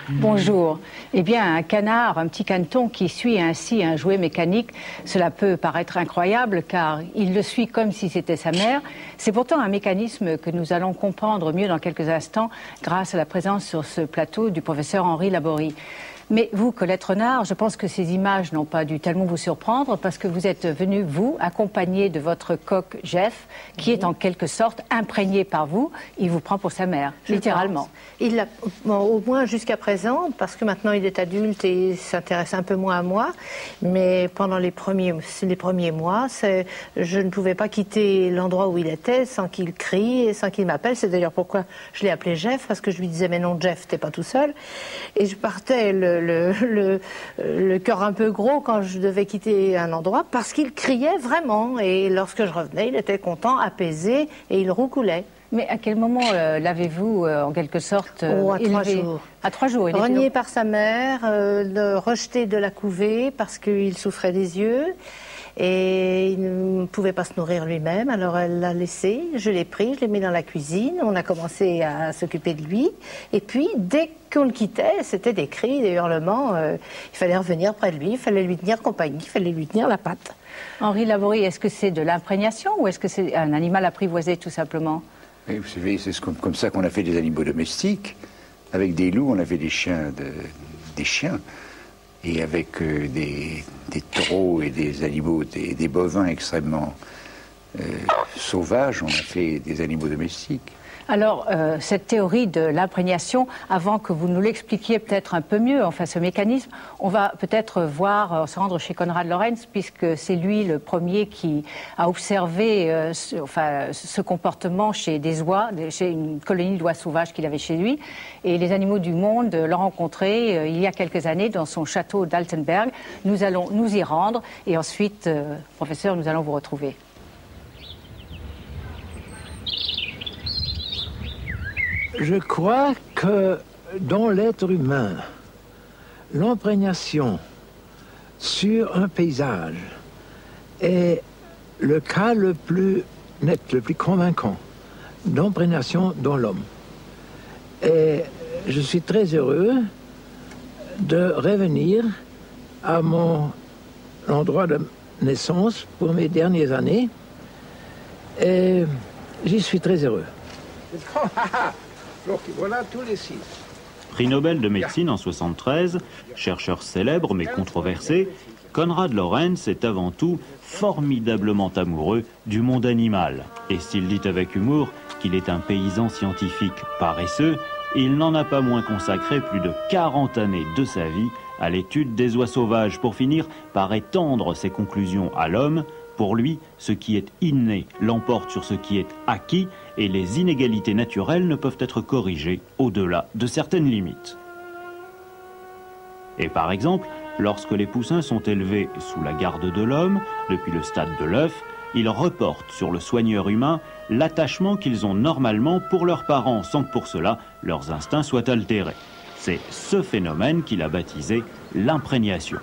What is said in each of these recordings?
Bonjour. Eh bien, un canard, un petit caneton qui suit ainsi un jouet mécanique, cela peut paraître incroyable car il le suit comme si c'était sa mère. C'est pourtant un mécanisme que nous allons comprendre mieux dans quelques instants grâce à la présence sur ce plateau du professeur Henri Laborie. Mais vous, Colette Renard, je pense que ces images n'ont pas dû tellement vous surprendre parce que vous êtes venu, vous, accompagné de votre coq Jeff, qui est en quelque sorte imprégné par vous. Il vous prend pour sa mère, littéralement. Il l'a, bon, au moins jusqu'à présent, parce que maintenant il est adulte et il s'intéresse un peu moins à moi. Mais pendant les premiers mois, je ne pouvais pas quitter l'endroit où il était sans qu'il crie et sans qu'il m'appelle. C'est d'ailleurs pourquoi je l'ai appelé Jeff, parce que je lui disais « Mais non, Jeff, t'es pas tout seul ». Et je partais le cœur un peu gros quand je devais quitter un endroit parce qu'il criait vraiment. Et lorsque je revenais, il était content, apaisé et il roucoulait. Mais à quel moment l'avez-vous, en quelque sorte, à 3 élevé? jours. À 3 jours. Renié par sa mère, rejeté de la couvée parce qu'il souffrait des yeux. Et il ne pouvait pas se nourrir lui-même, alors elle l'a laissé, je l'ai pris, je l'ai mis dans la cuisine, on a commencé à s'occuper de lui, et puis dès qu'on le quittait, c'était des cris, des hurlements, il fallait revenir près de lui, il fallait lui tenir compagnie, il fallait lui tenir la patte. Henri Laborie, est-ce que c'est de l'imprégnation ou est-ce que c'est un animal apprivoisé tout simplement? Oui, vous savez, c'est comme ça qu'on a fait des animaux domestiques. Avec des loups, on a fait des chiens. Et avec des taureaux et des animaux, des bovins extrêmement sauvages, on a fait des animaux domestiques. Alors, cette théorie de l'imprégnation, avant que vous nous l'expliquiez peut-être un peu mieux, enfin ce mécanisme, on va peut-être se rendre chez Konrad Lorenz, puisque c'est lui le premier qui a observé ce comportement chez des oies, chez une colonie d'oies sauvages qu'il avait chez lui. Et les animaux du monde l'ont rencontré il y a quelques années dans son château d'Altenberg. Nous allons nous y rendre et ensuite, professeur, nous allons vous retrouver. Je crois que dans l'être humain, l'imprégnation sur un paysage est le cas le plus net, le plus convaincant d'imprégnation dans l'homme. Et je suis très heureux de revenir à mon endroit de naissance pour mes dernières années. Et j'y suis très heureux. Donc voilà tous les 6. Prix Nobel de médecine en 1973, chercheur célèbre mais controversé, Konrad Lorenz est avant tout formidablement amoureux du monde animal. Et s'il dit avec humour qu'il est un paysan scientifique paresseux, il n'en a pas moins consacré plus de 40 années de sa vie à l'étude des oies sauvages pour finir par étendre ses conclusions à l'homme. Pour lui, ce qui est inné l'emporte sur ce qui est acquis et les inégalités naturelles ne peuvent être corrigées au-delà de certaines limites. Et par exemple, lorsque les poussins sont élevés sous la garde de l'homme, depuis le stade de l'œuf, ils reportent sur le soigneur humain l'attachement qu'ils ont normalement pour leurs parents sans que pour cela leurs instincts soient altérés. C'est ce phénomène qu'il a baptisé l'imprégnation.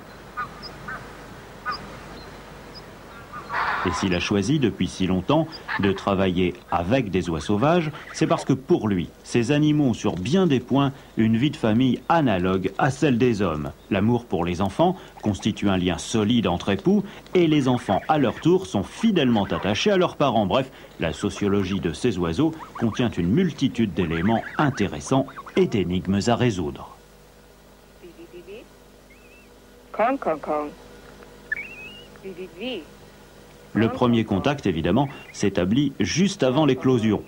Et s'il a choisi depuis si longtemps de travailler avec des oies sauvages, c'est parce que pour lui, ces animaux ont sur bien des points une vie de famille analogue à celle des hommes. L'amour pour les enfants constitue un lien solide entre époux et les enfants, à leur tour, sont fidèlement attachés à leurs parents. Bref, la sociologie de ces oiseaux contient une multitude d'éléments intéressants et d'énigmes à résoudre. Le premier contact, évidemment, s'établit juste avant l'éclosion.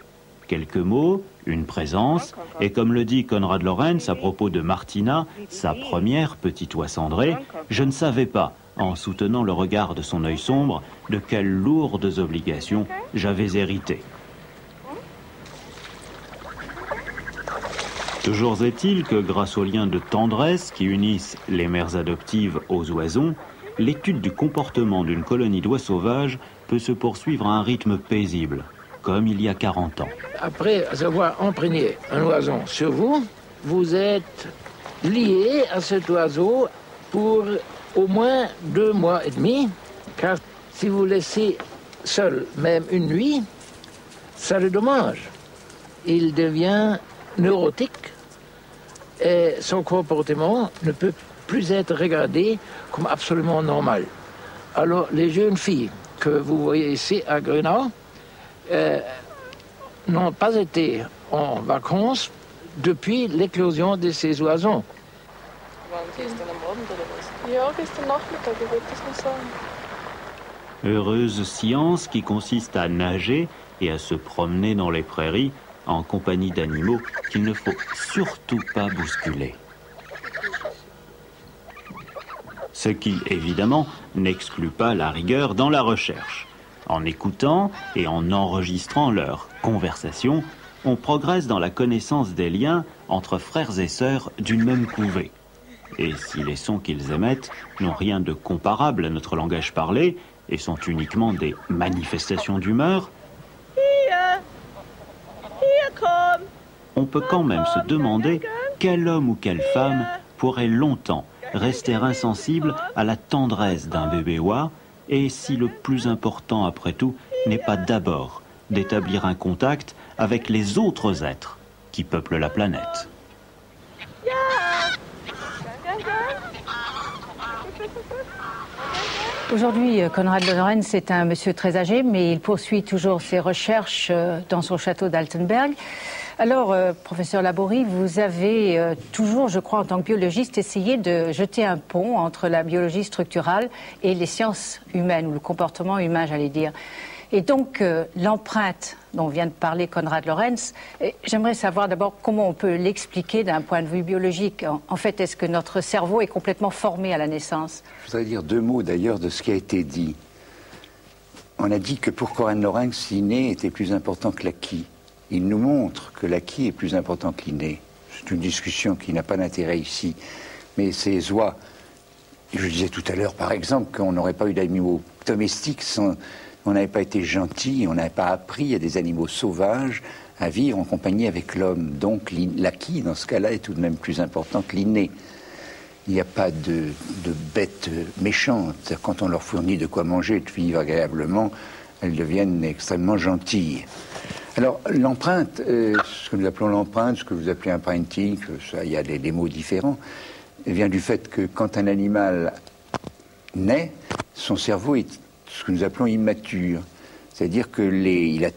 Quelques mots, une présence, et comme le dit Konrad Lorenz à propos de Martina, sa première petite oie cendrée, je ne savais pas, en soutenant le regard de son œil sombre, de quelles lourdes obligations j'avais hérité. Toujours est-il que grâce aux liens de tendresse qui unissent les mères adoptives aux oisons, l'étude du comportement d'une colonie d'oies sauvages peut se poursuivre à un rythme paisible, comme il y a 40 ans. Après avoir imprégné un oiseau sur vous, vous êtes lié à cet oiseau pour au moins 2 mois et demi, car si vous laissez seul même une nuit, ça le dommage. Il devient neurotique et son comportement ne peut plus être regardé comme absolument normal. Alors les jeunes filles que vous voyez ici à Grenaa n'ont pas été en vacances depuis l'éclosion de ces oiseaux. Heureuse science qui consiste à nager et à se promener dans les prairies en compagnie d'animaux qu'il ne faut surtout pas bousculer. Ce qui, évidemment, n'exclut pas la rigueur dans la recherche. En écoutant et en enregistrant leur conversation, on progresse dans la connaissance des liens entre frères et sœurs d'une même couvée. Et si les sons qu'ils émettent n'ont rien de comparable à notre langage parlé et sont uniquement des manifestations d'humeur, on peut quand même se demander quel homme ou quelle femme pourrait longtemps rester insensible à la tendresse d'un bébé oie et si le plus important après tout n'est pas d'abord d'établir un contact avec les autres êtres qui peuplent la planète. Aujourd'hui, Konrad Lorenz est un monsieur très âgé, mais il poursuit toujours ses recherches dans son château d'Altenberg. Alors, professeur Laborie, vous avez toujours, je crois, en tant que biologiste, essayé de jeter un pont entre la biologie structurale et les sciences humaines, ou le comportement humain, j'allais dire. Et donc, l'empreinte dont vient de parler Konrad Lorenz, j'aimerais savoir d'abord comment on peut l'expliquer d'un point de vue biologique. En fait, est-ce que notre cerveau est complètement formé à la naissance? Je voudrais dire 2 mots d'ailleurs de ce qui a été dit. On a dit que pour Konrad Lorenz, l'inné était plus important que l'acquis. Il nous montre que l'acquis est plus important que l'inné. C'est une discussion qui n'a pas d'intérêt ici. Mais ces oies, je disais tout à l'heure par exemple qu'on n'aurait pas eu d'animaux domestiques sans... On n'avait pas été gentil, on n'avait pas appris à des animaux sauvages à vivre en compagnie avec l'homme. Donc l'acquis, dans ce cas-là, est tout de même plus important que l'inné. Il n'y a pas de bêtes méchantes. Quand on leur fournit de quoi manger et de vivre agréablement, elles deviennent extrêmement gentilles. Alors l'empreinte, ce que nous appelons l'empreinte, ce que vous appelez un printing, il y a des mots différents, vient du fait que quand un animal naît, son cerveau est ce que nous appelons immature. C'est-à-dire qu'il a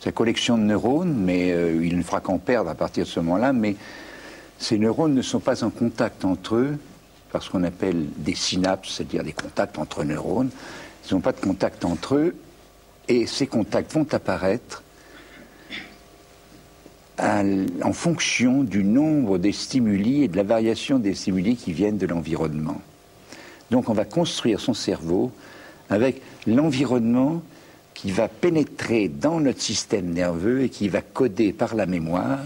sa collection de neurones, mais il ne fera qu'en perdre à partir de ce moment-là, mais ces neurones ne sont pas en contact entre eux, par ce qu'on appelle des synapses, c'est-à-dire des contacts entre neurones. Ils n'ont pas de contact entre eux, et ces contacts vont apparaître en fonction du nombre des stimuli et de la variation des stimuli qui viennent de l'environnement. Donc on va construire son cerveau avec l'environnement qui va pénétrer dans notre système nerveux et qui va coder par la mémoire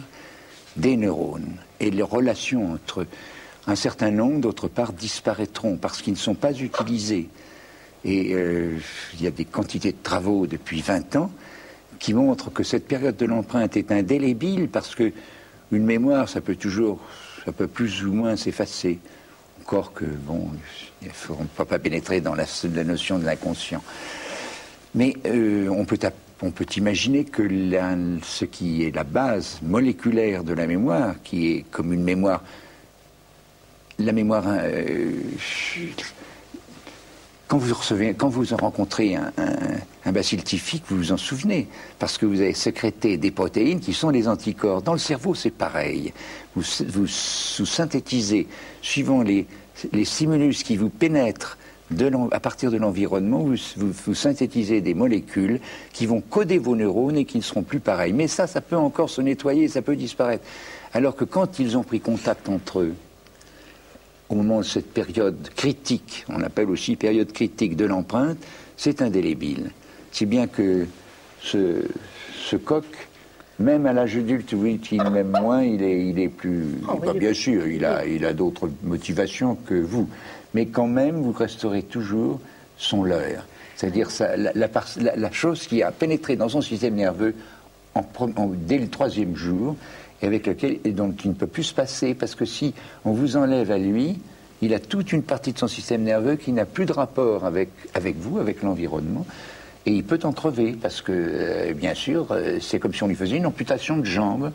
des neurones. Et les relations entre un certain nombre, d'autre part, disparaîtront parce qu'ils ne sont pas utilisés. Et il y a des quantités de travaux depuis 20 ans qui montrent que cette période de l'empreinte est indélébile parce que une mémoire, ça peut plus ou moins s'effacer. Encore que, bon, on ne peut pas pénétrer dans la notion de l'inconscient. Mais on peut imaginer que ce qui est la base moléculaire de la mémoire, qui est comme une mémoire, la mémoire, quand vous rencontrez un bacille typhique, vous vous en souvenez, parce que vous avez sécrété des protéines qui sont les anticorps. Dans le cerveau, c'est pareil. Vous synthétisez, suivant les stimulus qui vous pénètrent, à partir de l'environnement, vous synthétisez des molécules qui vont coder vos neurones et qui ne seront plus pareils. Mais ça peut encore se nettoyer, ça peut disparaître. Alors que quand ils ont pris contact entre eux, au moment de cette période critique, on appelle aussi période critique de l'empreinte, c'est indélébile. Si bien que ce coq, même à l'âge adulte, oui, il m'aime moins, il est plus... bien sûr, il a d'autres motivations que vous. Mais quand même, vous resterez toujours son leurre. C'est-à-dire la chose qui a pénétré dans son système nerveux dès le 3e jour, et avec laquelle, et donc qui ne peut plus se passer, parce que si on vous enlève à lui, il a toute une partie de son système nerveux qui n'a plus de rapport avec vous, avec l'environnement, et il peut en crever, parce que, bien sûr, c'est comme si on lui faisait une amputation de jambe.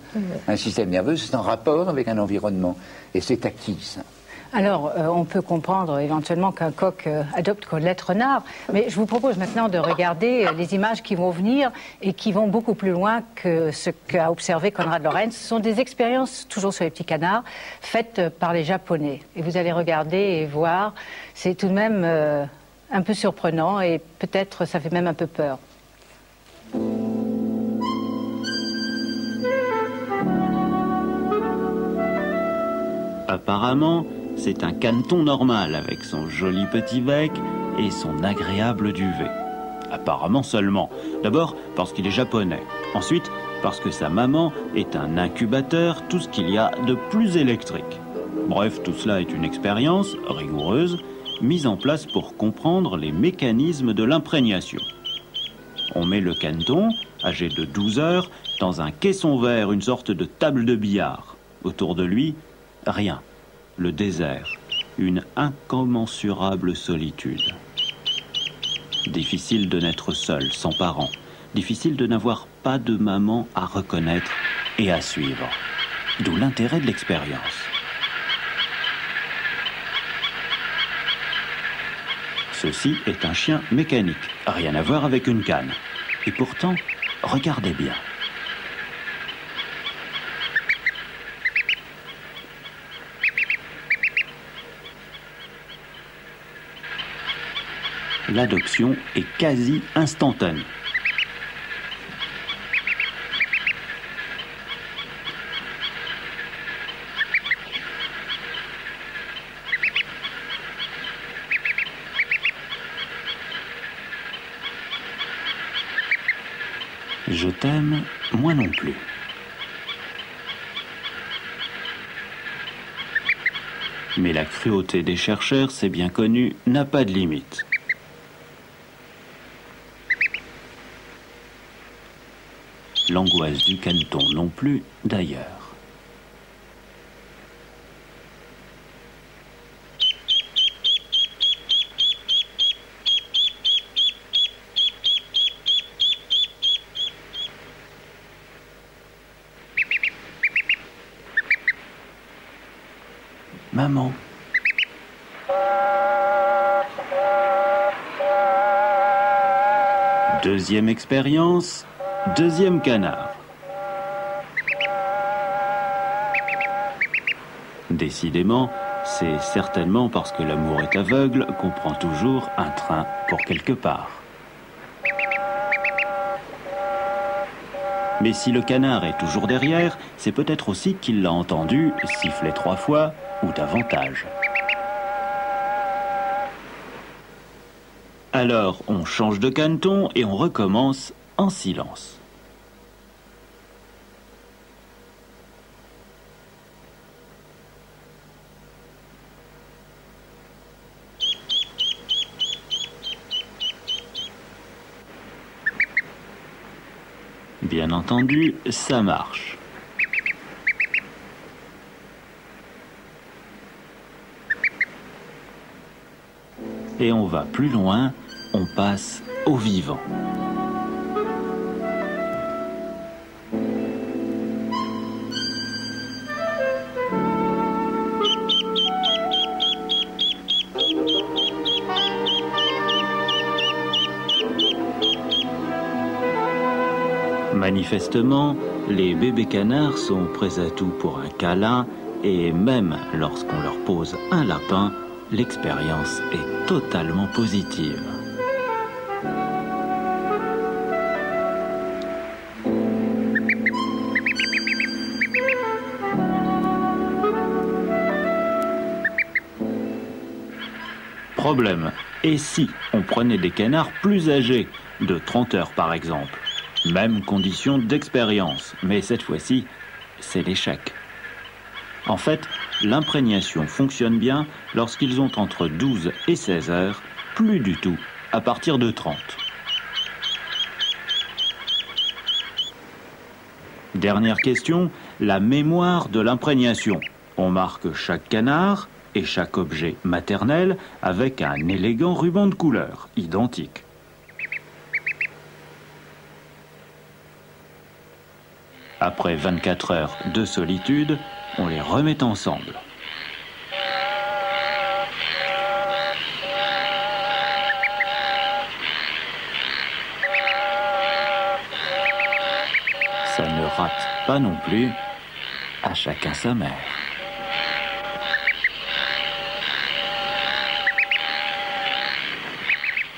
Un système nerveux, c'est en rapport avec un environnement, et c'est acquis, ça. Alors, on peut comprendre éventuellement qu'un coq adopte Colette Renard, mais je vous propose maintenant de regarder les images qui vont venir et qui vont beaucoup plus loin que ce qu'a observé Konrad Lorenz. Ce sont des expériences, toujours sur les petits canards, faites par les Japonais. Et vous allez regarder et voir, c'est tout de même un peu surprenant et peut-être ça fait même un peu peur. Apparemment, c'est un caneton normal avec son joli petit bec et son agréable duvet. Apparemment seulement. D'abord parce qu'il est japonais. Ensuite parce que sa maman est un incubateur, tout ce qu'il y a de plus électrique. Bref, tout cela est une expérience rigoureuse mise en place pour comprendre les mécanismes de l'imprégnation. On met le caneton, âgé de 12 heures, dans un caisson vert, une sorte de table de billard. Autour de lui, rien. Le désert, une incommensurable solitude. Difficile de n'être seul, sans parents. Difficile de n'avoir pas de maman à reconnaître et à suivre. D'où l'intérêt de l'expérience. Ceci est un chien mécanique, rien à voir avec une canne. Et pourtant, regardez bien. L'adoption est quasi instantanée. Je t'aime, moi non plus. Mais la cruauté des chercheurs, c'est bien connu, n'a pas de limite. L'angoisse du caneton non plus, d'ailleurs. Maman. Deuxième expérience. Deuxième canard. Décidément, c'est certainement parce que l'amour est aveugle qu'on prend toujours un train pour quelque part. Mais si le canard est toujours derrière, c'est peut-être aussi qu'il l'a entendu siffler 3 fois ou davantage. Alors, on change de caneton et on recommence en silence. Bien entendu, ça marche. Et on va plus loin, on passe au vivant. Manifestement, les bébés canards sont prêts à tout pour un câlin et même lorsqu'on leur pose un lapin, l'expérience est totalement positive. Problème, et si on prenait des canards plus âgés, de 30 heures par exemple? Même condition d'expérience, mais cette fois-ci, c'est l'échec. En fait, l'imprégnation fonctionne bien lorsqu'ils ont entre 12 et 16 heures, plus du tout à partir de 30. Dernière question, la mémoire de l'imprégnation. On marque chaque canard et chaque objet maternel avec un élégant ruban de couleur, identique. Après 24 heures de solitude, on les remet ensemble. Ça ne rate pas non plus, à chacun sa mère.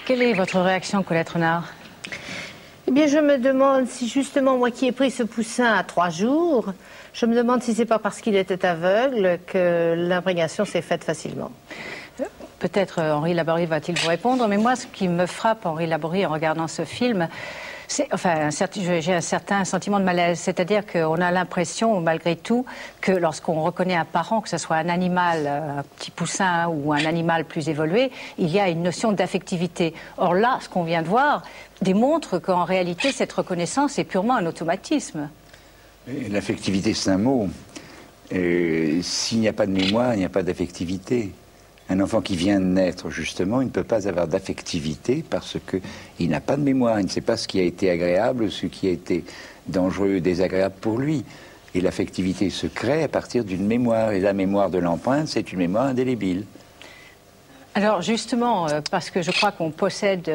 Quelle est votre réaction, Colette Renard? Eh bien, je me demande si justement, moi qui ai pris ce poussin à 3 jours, je me demande si c'est pas parce qu'il était aveugle que l'imprégnation s'est faite facilement. Peut-être Henri Laborie va-t-il vous répondre, mais moi, ce qui me frappe, Henri Laborie, en regardant ce film, j'ai un certain sentiment de malaise, c'est-à-dire qu'on a l'impression, malgré tout, que lorsqu'on reconnaît un parent, que ce soit un animal, un petit poussin ou un animal plus évolué, il y a une notion d'affectivité. Or là, ce qu'on vient de voir démontre qu'en réalité, cette reconnaissance est purement un automatisme. L'affectivité, c'est un mot. S'il n'y a pas de mémoire, il n'y a pas d'affectivité. Un enfant qui vient de naître, justement, il ne peut pas avoir d'affectivité parce qu'il n'a pas de mémoire. Il ne sait pas ce qui a été agréable, ce qui a été dangereux, désagréable pour lui. Et l'affectivité se crée à partir d'une mémoire. Et la mémoire de l'empreinte, c'est une mémoire indélébile. Alors justement, parce que je crois qu'on possède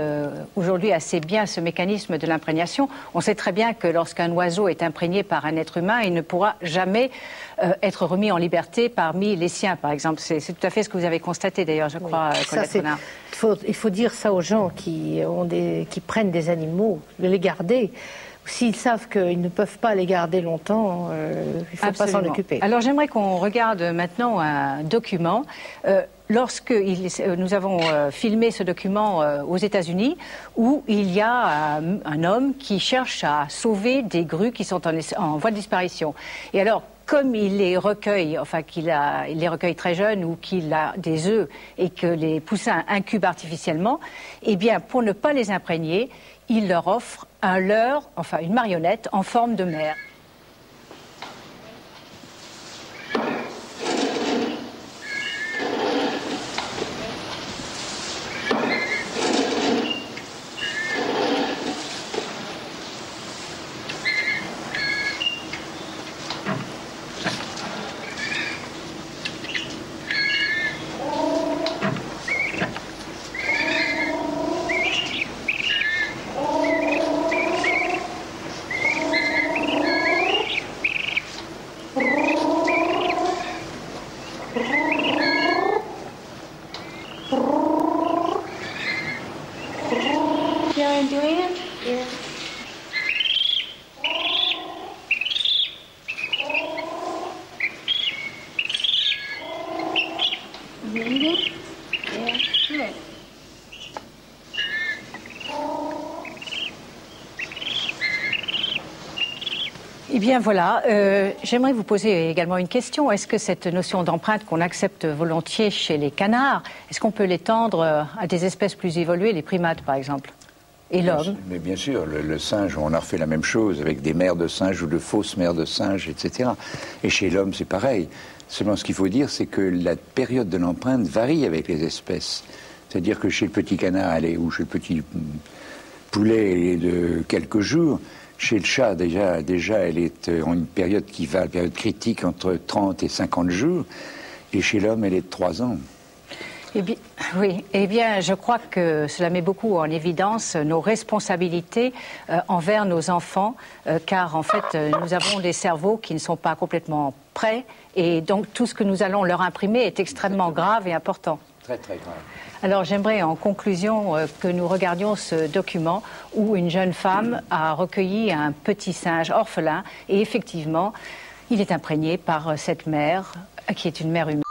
aujourd'hui assez bien ce mécanisme de l'imprégnation, on sait très bien que lorsqu'un oiseau est imprégné par un être humain, il ne pourra jamais être remis en liberté parmi les siens, par exemple. C'est tout à fait ce que vous avez constaté d'ailleurs, je crois, Colette Renard. Il faut dire ça aux gens qui prennent des animaux, de les garder. S'ils savent qu'ils ne peuvent pas les garder longtemps, il ne faut pas s'en occuper. Alors j'aimerais qu'on regarde maintenant un document. Lorsque nous avons filmé ce document aux États-Unis, où il y a un homme qui cherche à sauver des grues qui sont en voie de disparition. Et alors, comme il les recueille, il les recueille très jeunes ou qu'il a des œufs et que les poussins incubent artificiellement, eh bien, pour ne pas les imprégner, il leur offre un leurre, une marionnette en forme de mère. Eh bien voilà, j'aimerais vous poser également une question. Est-ce que cette notion d'empreinte qu'on accepte volontiers chez les canards, est-ce qu'on peut l'étendre à des espèces plus évoluées, les primates par exemple, et l'homme? Mais bien sûr, le singe, on a refait la même chose avec des mères de singes ou de fausses mères de singes, etc. Et chez l'homme, c'est pareil. Seulement, ce qu'il faut dire, c'est que la période de l'empreinte varie avec les espèces. C'est-à-dire que chez le petit canard, ou chez le petit poulet de quelques jours. Chez le chat, déjà, elle est en une période qui va, une période critique entre 30 et 50 jours. Et chez l'homme, elle est de 3 ans. Eh bien, oui, eh bien, je crois que cela met beaucoup en évidence nos responsabilités envers nos enfants, car en fait, nous avons des cerveaux qui ne sont pas complètement prêts, et donc tout ce que nous allons leur imprimer est extrêmement grave et important. Très, très grave. Alors j'aimerais en conclusion que nous regardions ce document où une jeune femme a recueilli un petit singe orphelin, et effectivement, il est imprégné par cette mère, qui est une mère humaine.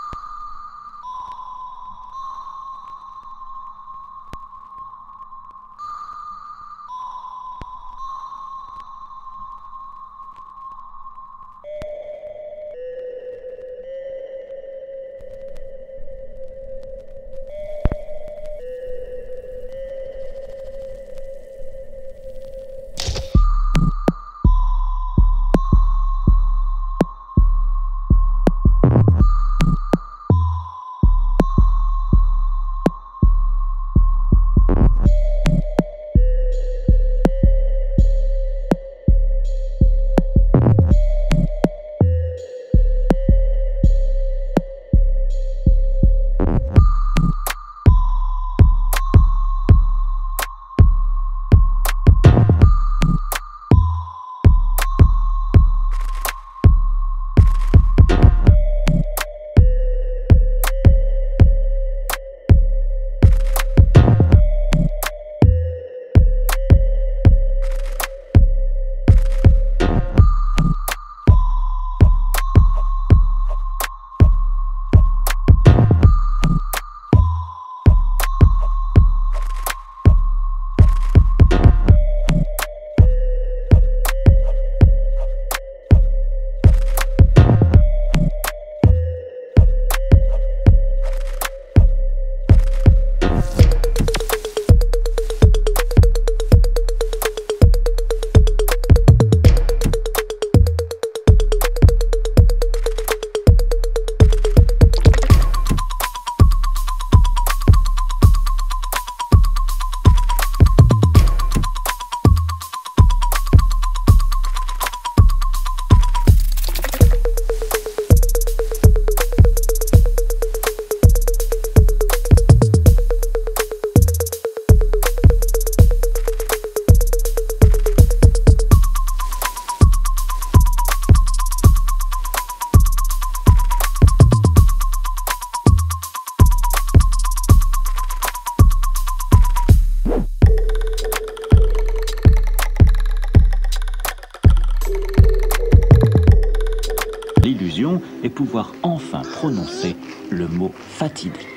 Et pouvoir enfin prononcer le mot fatidique.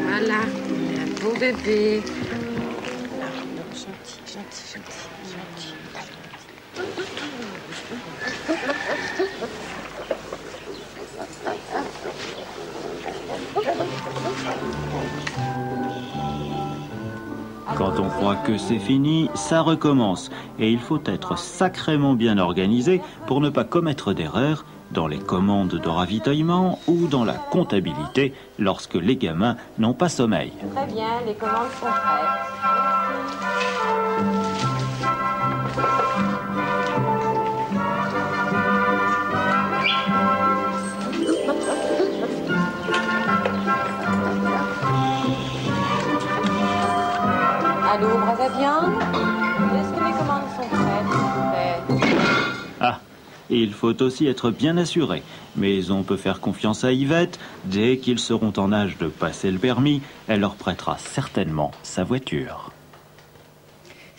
Voilà, un beau bébé. Gentil. Quand on croit que c'est fini, ça recommence. Et il faut être sacrément bien organisé pour ne pas commettre d'erreurs dans les commandes de ravitaillement ou dans la comptabilité lorsque les gamins n'ont pas sommeil. Très bien, les commandes sont prêtes. Allô, Brazzavien? Est-ce que mes commandes sont prêtes? Ah, il faut aussi être bien assuré. Mais on peut faire confiance à Yvette. Dès qu'ils seront en âge de passer le permis, elle leur prêtera certainement sa voiture.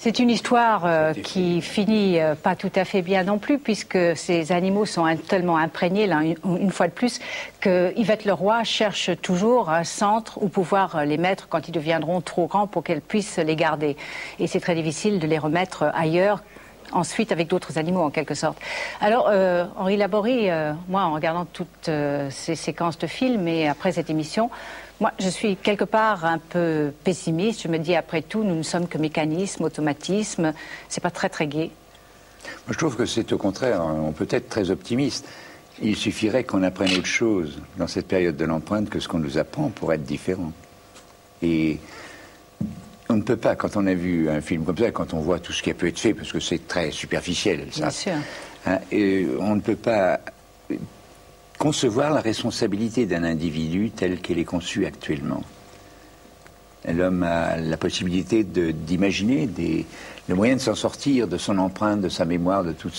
C'est une histoire qui finit pas tout à fait bien non plus, puisque ces animaux sont tellement imprégnés, là, une fois de plus, que Yvette Leroy cherche toujours un centre où pouvoir les mettre quand ils deviendront trop grands pour qu'elle puisse les garder. Et c'est très difficile de les remettre ailleurs, ensuite avec d'autres animaux en quelque sorte. Alors Henri Laborie, moi en regardant toutes ces séquences de films et après cette émission, moi je suis quelque part un peu pessimiste. Je me dis après tout nous ne sommes que mécanisme, automatisme, c'est pas très gai. Moi je trouve que c'est au contraire, on peut être très optimiste. Il suffirait qu'on apprenne autre chose dans cette période de l'empreinte que ce qu'on nous apprend pour être différent. Et On ne peut pas, quand on a vu un film comme ça, quand on voit tout ce qui a pu être fait, parce que c'est très superficiel, ça. Bien sûr. Hein, et on ne peut pas concevoir la responsabilité d'un individu tel qu'elle est conçue actuellement. L'homme a la possibilité d'imaginer le moyen de s'en sortir, de son empreinte, de sa mémoire, de tous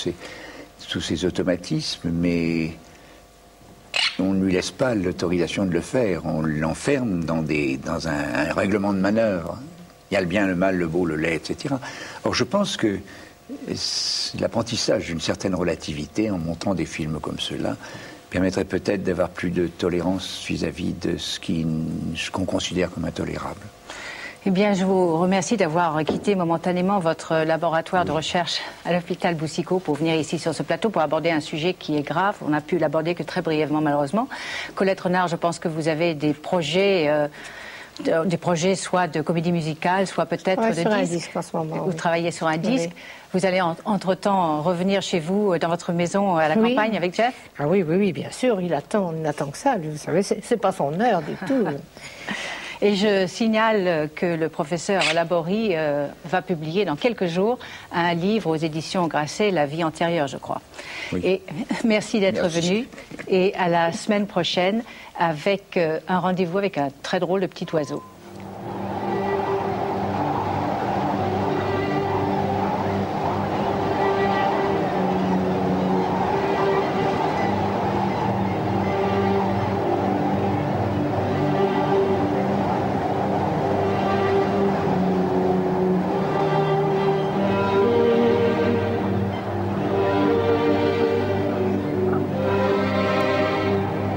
ces automatismes, mais on ne lui laisse pas l'autorisation de le faire. On l'enferme dans un règlement de manœuvre. Il y a le bien, le mal, le beau, le laid, etc. Or, je pense que l'apprentissage d'une certaine relativité, en montrant des films comme ceux-là, permettrait peut-être d'avoir plus de tolérance vis-à-vis de ce qu'on considère comme intolérable. Eh bien, je vous remercie d'avoir quitté momentanément votre laboratoire de recherche à l'hôpital Boucicaut pour venir ici sur ce plateau pour aborder un sujet qui est grave. On n'a pu l'aborder que très brièvement, malheureusement. Colette Renard, je pense que vous avez des projets soit de comédie musicale, soit peut-être de sur un disques. disque en ce moment. Vous travaillez sur un disque. Oui. Vous allez entre-temps revenir chez vous, dans votre maison à la campagne avec Jeff? Ah oui, bien sûr, on attend que ça. Vous savez, c'est pas son heure du tout. Et je signale que le professeur Laborie va publier dans quelques jours un livre aux éditions Grasset, La vie antérieure, je crois. Oui. Et merci d'être venu. Et à la semaine prochaine avec un rendez-vous avec un très drôle de petit oiseau.